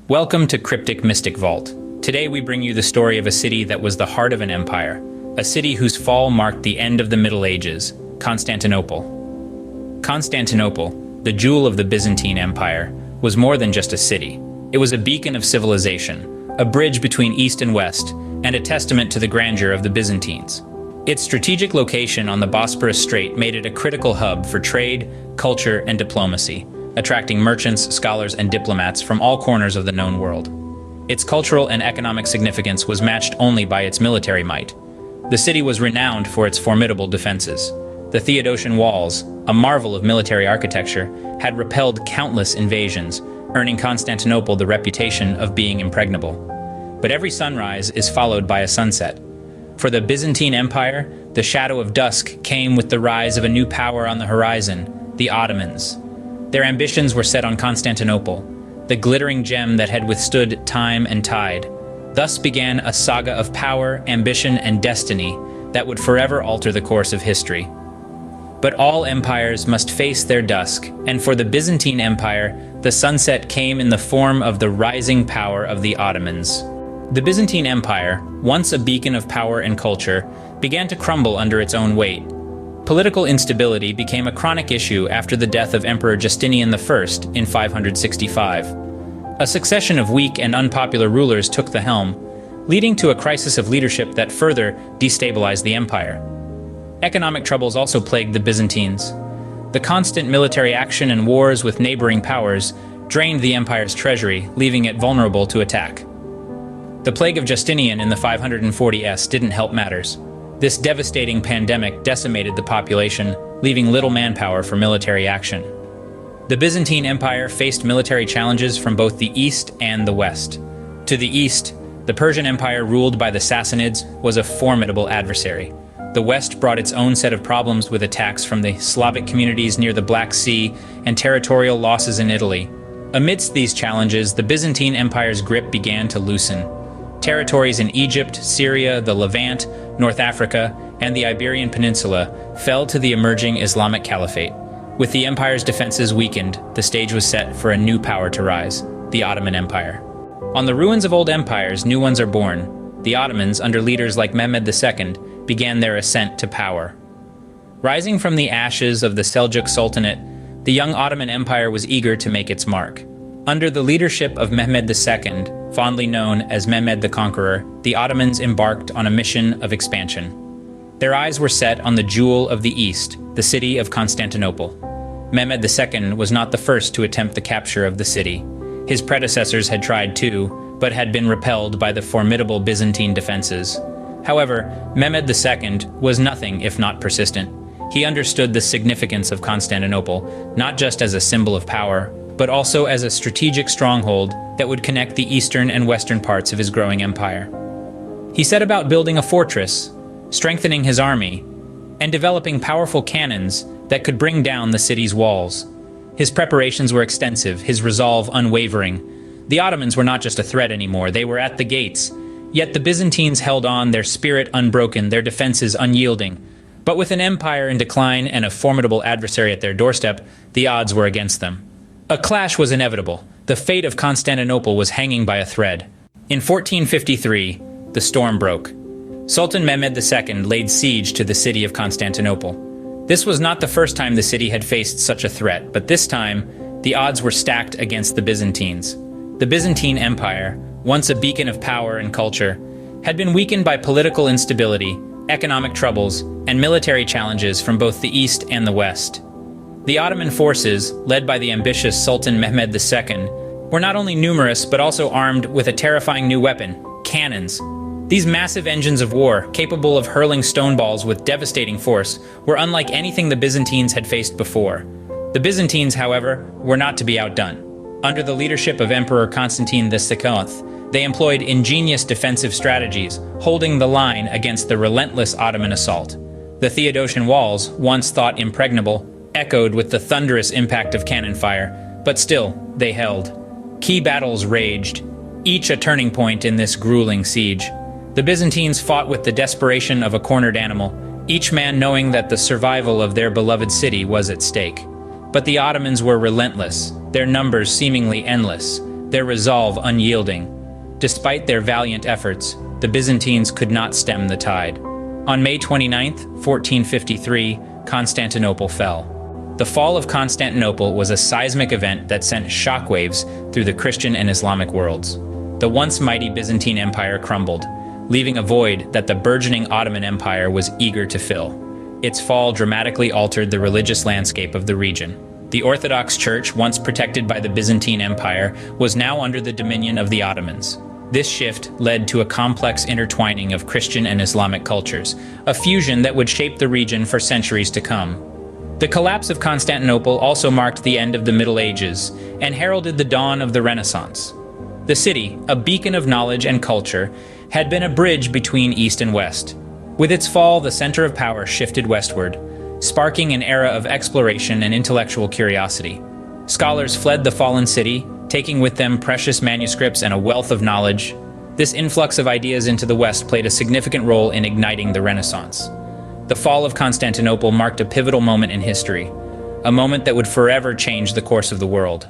Welcome to Cryptic Mystic Vault. Today we bring you the story of a city that was the heart of an empire, a city whose fall marked the end of the Middle Ages, Constantinople. Constantinople, the jewel of the Byzantine Empire, was more than just a city. It was a beacon of civilization, a bridge between East and West, and a testament to the grandeur of the Byzantines. Its strategic location on the Bosporus Strait made it a critical hub for trade, culture, and diplomacy, attracting merchants, scholars, and diplomats from all corners of the known world. Its cultural and economic significance was matched only by its military might. The city was renowned for its formidable defenses. The Theodosian walls, a marvel of military architecture, had repelled countless invasions, earning Constantinople the reputation of being impregnable. But every sunrise is followed by a sunset. For the Byzantine Empire, the shadow of dusk came with the rise of a new power on the horizon, the Ottomans. Their ambitions were set on Constantinople, the glittering gem that had withstood time and tide. Thus began a saga of power, ambition, and destiny that would forever alter the course of history. But all empires must face their dusk, and for the Byzantine Empire, the sunset came in the form of the rising power of the Ottomans. The Byzantine Empire, once a beacon of power and culture, began to crumble under its own weight. Political instability became a chronic issue after the death of Emperor Justinian I in 565. A succession of weak and unpopular rulers took the helm, leading to a crisis of leadership that further destabilized the empire. Economic troubles also plagued the Byzantines. The constant military action and wars with neighboring powers drained the empire's treasury, leaving it vulnerable to attack. The plague of Justinian in the 540s didn't help matters. This devastating pandemic decimated the population, leaving little manpower for military action. The Byzantine Empire faced military challenges from both the east and the west. To the east, the Persian Empire, ruled by the Sassanids, was a formidable adversary. The west brought its own set of problems with attacks from the Slavic communities near the Black Sea and territorial losses in Italy. Amidst these challenges, the Byzantine Empire's grip began to loosen. Territories in Egypt, Syria, the Levant, North Africa, and the Iberian Peninsula fell to the emerging Islamic Caliphate. With the empire's defenses weakened, the stage was set for a new power to rise, the Ottoman Empire. On the ruins of old empires, new ones are born. The Ottomans, under leaders like Mehmed II, began their ascent to power. Rising from the ashes of the Seljuk Sultanate, the young Ottoman Empire was eager to make its mark. Under the leadership of Mehmed II, fondly known as Mehmed the Conqueror, the Ottomans embarked on a mission of expansion. Their eyes were set on the jewel of the East, the city of Constantinople. Mehmed II was not the first to attempt the capture of the city. His predecessors had tried too, but had been repelled by the formidable Byzantine defenses. However, Mehmed II was nothing if not persistent. He understood the significance of Constantinople, not just as a symbol of power, but also as a strategic stronghold that would connect the eastern and western parts of his growing empire. He set about building a fortress, strengthening his army, and developing powerful cannons that could bring down the city's walls. His preparations were extensive, his resolve unwavering. The Ottomans were not just a threat anymore, they were at the gates. Yet the Byzantines held on, their spirit unbroken, their defenses unyielding. But with an empire in decline and a formidable adversary at their doorstep, the odds were against them. A clash was inevitable. The fate of Constantinople was hanging by a thread. In 1453, the storm broke. Sultan Mehmed II laid siege to the city of Constantinople. This was not the first time the city had faced such a threat, but this time, the odds were stacked against the Byzantines. The Byzantine Empire, once a beacon of power and culture, had been weakened by political instability, economic troubles, and military challenges from both the east and the west. The Ottoman forces, led by the ambitious Sultan Mehmed II, were not only numerous but also armed with a terrifying new weapon, cannons. These massive engines of war, capable of hurling stone balls with devastating force, were unlike anything the Byzantines had faced before. The Byzantines, however, were not to be outdone. Under the leadership of Emperor Constantine II, they employed ingenious defensive strategies, holding the line against the relentless Ottoman assault. The Theodosian walls, once thought impregnable, echoed with the thunderous impact of cannon fire, but still, they held. Key battles raged, each a turning point in this grueling siege. The Byzantines fought with the desperation of a cornered animal, each man knowing that the survival of their beloved city was at stake. But the Ottomans were relentless, their numbers seemingly endless. their resolve unyielding. Despite their valiant efforts, the Byzantines could not stem the tide. On May 29, 1453, Constantinople fell. The fall of Constantinople was a seismic event that sent shockwaves through the Christian and Islamic worlds. The once mighty Byzantine Empire crumbled, leaving a void that the burgeoning Ottoman Empire was eager to fill. Its fall dramatically altered the religious landscape of the region. The Orthodox Church, once protected by the Byzantine Empire, was now under the dominion of the Ottomans. This shift led to a complex intertwining of Christian and Islamic cultures, a fusion that would shape the region for centuries to come. The collapse of Constantinople also marked the end of the Middle Ages and heralded the dawn of the Renaissance. The city, a beacon of knowledge and culture, had been a bridge between East and West. With its fall, the center of power shifted westward, sparking an era of exploration and intellectual curiosity. Scholars fled the fallen city, taking with them precious manuscripts and a wealth of knowledge. This influx of ideas into the West played a significant role in igniting the Renaissance. The fall of Constantinople marked a pivotal moment in history, a moment that would forever change the course of the world.